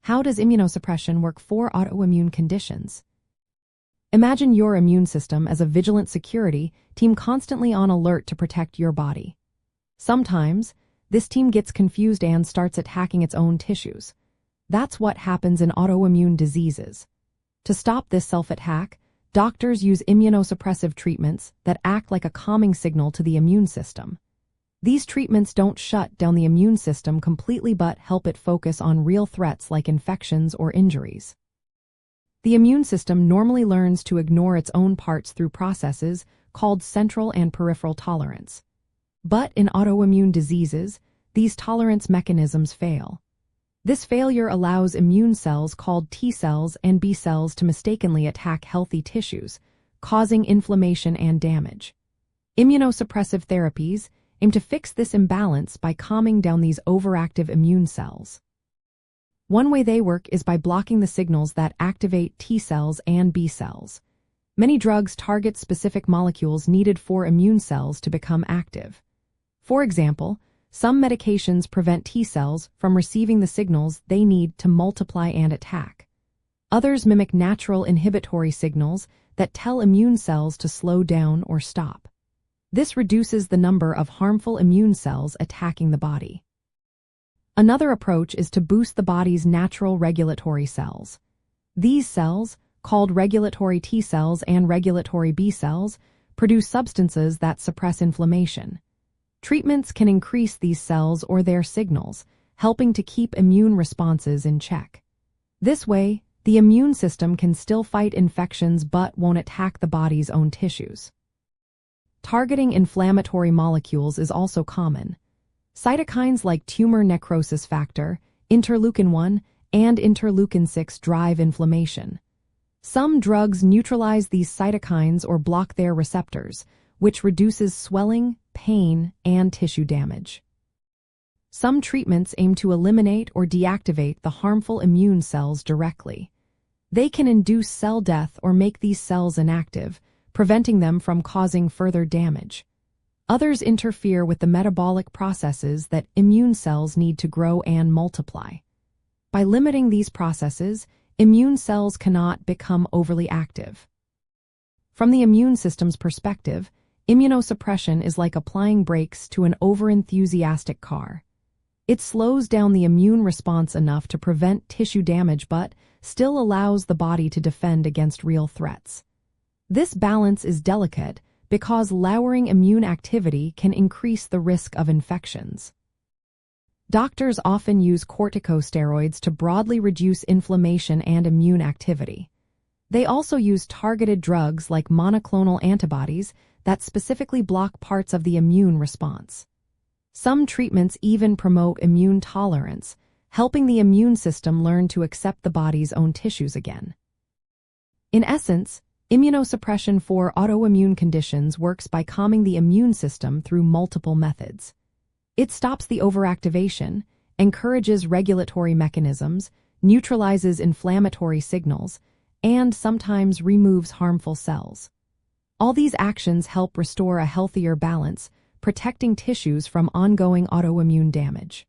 How does immunosuppression work for autoimmune conditions? Imagine your immune system as a vigilant security team constantly on alert to protect your body. Sometimes, this team gets confused and starts attacking its own tissues. That's what happens in autoimmune diseases. To stop this self-attack, doctors use immunosuppressive treatments that act like a calming signal to the immune system. These treatments don't shut down the immune system completely but help it focus on real threats like infections or injuries. The immune system normally learns to ignore its own parts through processes called central and peripheral tolerance. But in autoimmune diseases, these tolerance mechanisms fail. This failure allows immune cells called T cells and B cells to mistakenly attack healthy tissues, causing inflammation and damage. Immunosuppressive therapies aim to fix this imbalance by calming down these overactive immune cells. One way they work is by blocking the signals that activate T cells and B cells. Many drugs target specific molecules needed for immune cells to become active. For example, some medications prevent T cells from receiving the signals they need to multiply and attack. Others mimic natural inhibitory signals that tell immune cells to slow down or stop. This reduces the number of harmful immune cells attacking the body. Another approach is to boost the body's natural regulatory cells. These cells, called regulatory T cells and regulatory B cells, produce substances that suppress inflammation. Treatments can increase these cells or their signals, helping to keep immune responses in check. This way, the immune system can still fight infections but won't attack the body's own tissues. Targeting inflammatory molecules is also common. Cytokines like tumor necrosis factor, interleukin-1, and interleukin-6 drive inflammation. Some drugs neutralize these cytokines or block their receptors, which reduces swelling, pain, and tissue damage. Some treatments aim to eliminate or deactivate the harmful immune cells directly. They can induce cell death or make these cells inactive, preventing them from causing further damage. Others interfere with the metabolic processes that immune cells need to grow and multiply. By limiting these processes, immune cells cannot become overly active. From the immune system's perspective, immunosuppression is like applying brakes to an over-enthusiastic car. It slows down the immune response enough to prevent tissue damage but still allows the body to defend against real threats. This balance is delicate because lowering immune activity can increase the risk of infections. Doctors often use corticosteroids to broadly reduce inflammation and immune activity. They also use targeted drugs like monoclonal antibodies that specifically block parts of the immune response. Some treatments even promote immune tolerance, helping the immune system learn to accept the body's own tissues again. In essence, immunosuppression for autoimmune conditions works by calming the immune system through multiple methods. It stops the overactivation, encourages regulatory mechanisms, neutralizes inflammatory signals, and sometimes removes harmful cells. All these actions help restore a healthier balance, protecting tissues from ongoing autoimmune damage.